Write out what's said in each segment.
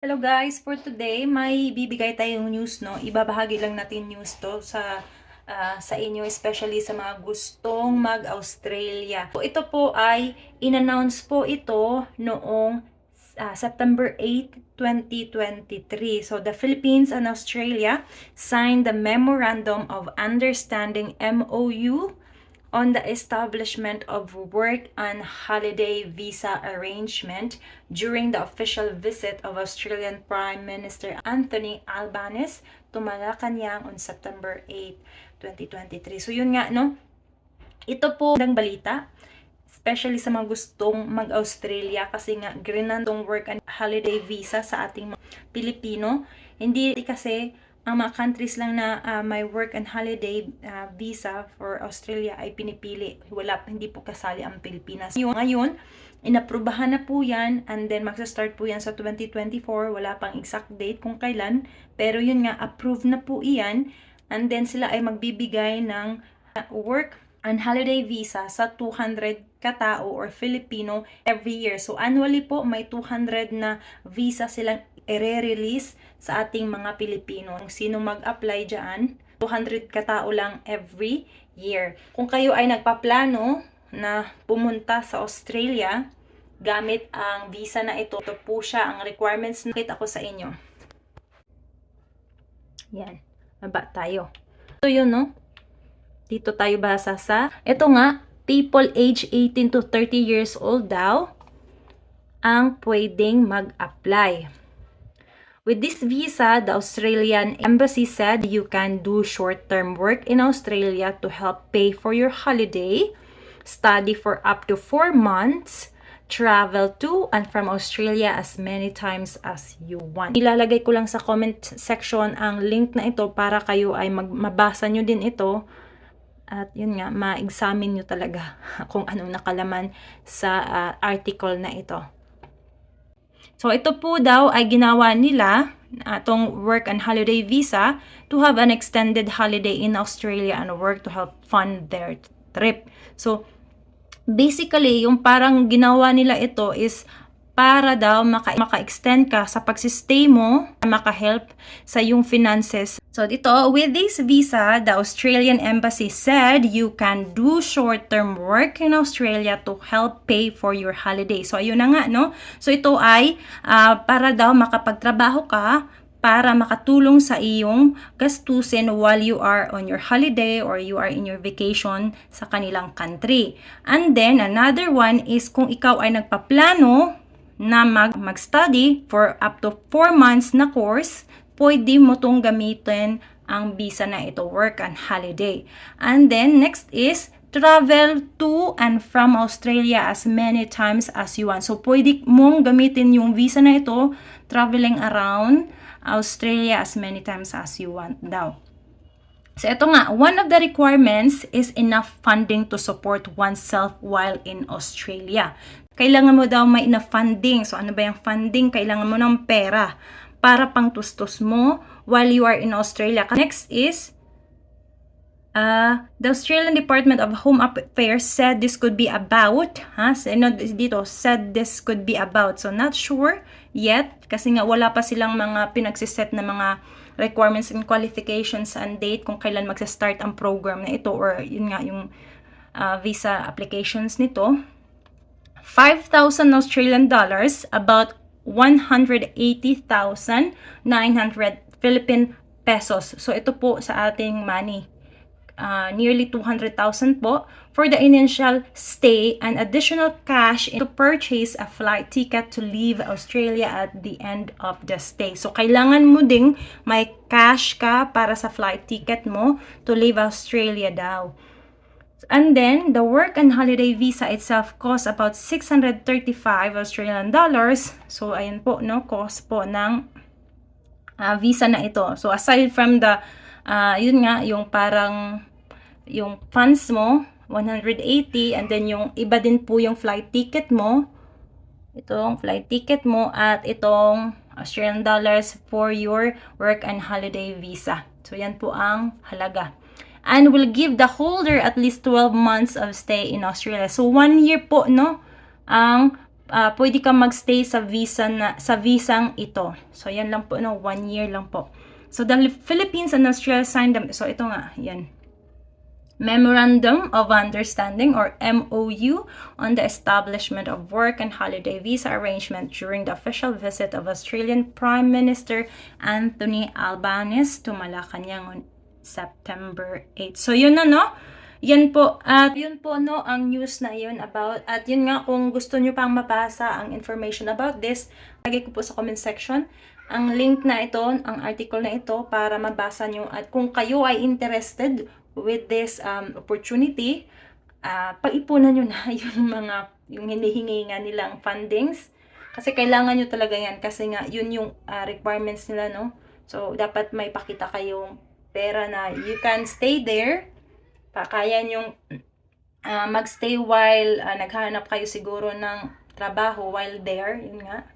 Hello guys, for today may bibigay tayong news, no? Ibabahagi lang natin news to sa inyo, especially sa mga gustong mag-Australia. So, ito po ay in-announce po ito noong September 8, 2023. So the Philippines and Australia signed the Memorandum of Understanding MOU on the establishment of work and holiday visa arrangement during the official visit of Australian Prime Minister Anthony Albanese to Malacanang on September 8, 2023. So yun nga, no? Ito po ang balita, especially sa mga gustong mag-Australia kasi nga grinandong work and holiday visa sa ating mga Pilipino. Hindi kasi ang mga countries lang na may work and holiday visa for Australia ay pinipili. Hindi po kasali ang Pilipinas. Ngayon, inaprubahan na po yan and then magsa-start po yan sa 2024. Wala pang exact date kung kailan. Pero yun nga, approved na po iyan. And then sila ay magbibigay ng work and holiday visa sa 200 katao or Filipino every year. So annually po may 200 na visa silang i-release sa ating mga Pilipino. Kung sino mag-apply dyan, 200 katao lang every year. Kung kayo ay nagpaplano na pumunta sa Australia gamit ang visa na ito po siya ang requirements na kita ko sa inyo. Yan. Baba tayo. Ito yun, no? Dito tayo basa sa, ito nga, people age 18 to 30 years old daw ang pwedeng mag-apply. With this visa, the Australian Embassy said you can do short-term work in Australia to help pay for your holiday, study for up to 4 months, travel to and from Australia as many times as you want. Ilalagay ko lang sa comment section ang link na ito para kayo ay mabasa nyo din ito. At yun nga, ma-examine nyo talaga kung anong nakalaman sa article na ito. So, ito po daw ay ginawa nila, itong work and holiday visa, to have an extended holiday in Australia and work to help fund their trip. So, basically, yung parang ginawa nila ito is para daw maka-extend ka sa pagsistay mo, maka-help sa yung finances. So dito, with this visa, the Australian Embassy said you can do short-term work in Australia to help pay for your holiday. So ayun na nga, no? So ito ay para daw makapagtrabaho ka para makatulong sa iyong gastusin while you are on your holiday or you are in your vacation sa kanilang country. And then, another one is kung ikaw ay nagpaplano na mag-study for up to 4 months na course, pwede mo tong gamitin ang visa na ito, work and holiday. And then, next is travel to and from Australia as many times as you want. So, pwede mong gamitin yung visa na ito, traveling around Australia as many times as you want daw. So, ito nga, one of the requirements is enough funding to support oneself while in Australia. Kailangan mo daw may enough funding. So, ano ba yung funding? Kailangan mo ng pera para pang tustos mo while you are in Australia. Next is, the Australian Department of Home Affairs said this could be about, said this could be about. So, not sure yet, kasi nga wala pa silang mga pinagsiset na mga requirements and qualifications and date kung kailan magsa-start ang program na ito or yun nga yung visa applications nito. 5,000 Australian dollars, about 180,900 Philippine pesos. So ito po sa ating money. Nearly 200,000 po for the initial stay and additional cash to purchase a flight ticket to leave Australia at the end of the stay. So, kailangan mo ding may cash ka para sa flight ticket mo to leave Australia daw. And then, the work and holiday visa itself costs about 635 Australian dollars. So, ayan po, no, cost po ng visa na ito. So, aside from the, yun nga, yung parang, yung funds mo, 180, and then yung iba din po yung flight ticket mo, itong flight ticket mo, at itong Australian dollars for your work and holiday visa. So, yan po ang halaga. And will give the holder at least 12 months of stay in Australia. So, 1 year po, no, ang pwede kang magstay sa visang ito. So, yan lang po, no? 1 year lang po. So, the Philippines and Australia signed them. So, ito nga, yan. Memorandum of Understanding or MOU on the establishment of work and holiday visa arrangement during the official visit of Australian Prime Minister Anthony Albanese to Malacanang on September 8. So yun na, no? Yan po, at yun po, no, ang news na yun about, at yun nga, kung gusto nyo pang mabasa ang information about this, lagay ko po sa comment section ang link na ito, ang article na ito para mabasa nyo, at kung kayo ay interested with this opportunity, pag-ipunan nyo na yung hinihingi nga nilang fundings, kasi kailangan nyo talaga yan, kasi nga yun yung requirements nila, no? So dapat may pakita kayong pera na you can stay there, kaya nyong magstay while naghahanap kayo siguro ng trabaho while there, yun nga,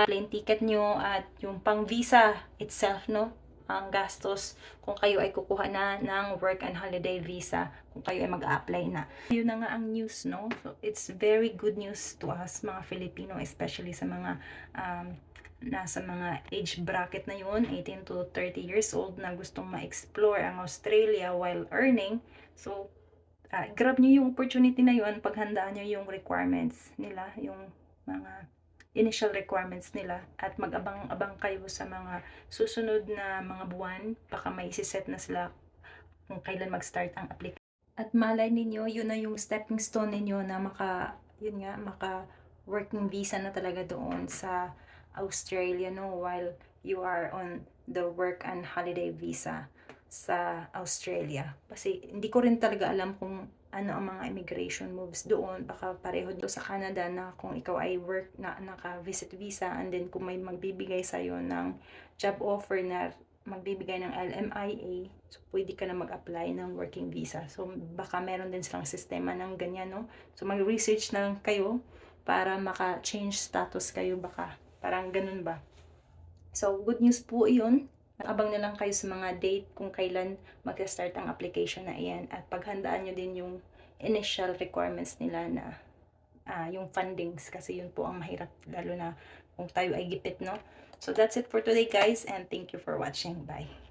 plane ticket nyo at yung pang visa itself, no, ang gastos kung kayo ay kukuha na ng work and holiday visa, kung kayo ay mag-a-apply na. Yun na nga ang news, no? So, it's very good news to us mga Filipino, especially sa mga nasa mga age bracket na yun, 18 to 30 years old, na gustong ma-explore ang Australia while earning. So, grab nyo yung opportunity na yun, paghandaan nyo yung requirements nila, yung mga initial requirements nila, at mag-abang-abang kayo sa mga susunod na mga buwan, baka may isiset na sila kung kailan mag-start ang application. At malay ninyo, yun na yung stepping stone ninyo na maka working visa na talaga doon sa Australia, no, while you are on the work and holiday visa sa Australia. Kasi hindi ko rin talaga alam kung ano ang mga immigration moves doon. Baka pareho doon sa Canada na kung ikaw ay work na naka-visit visa, and then kung may magbibigay sa'yo ng job offer na magbibigay ng LMIA, so pwede ka na mag-apply ng working visa. So baka meron din silang sistema ng ganyan, no? So mag-research na lang kayo para maka-change status kayo, baka parang ganun ba. So good news po yun. Abang na lang kayo sa mga date kung kailan mag-start ang application na iyan, at paghandaan nyo din yung initial requirements nila na yung fundings, kasi yun po ang mahirap, lalo na kung tayo ay gipit, no? So that's it for today, guys, and thank you for watching. Bye.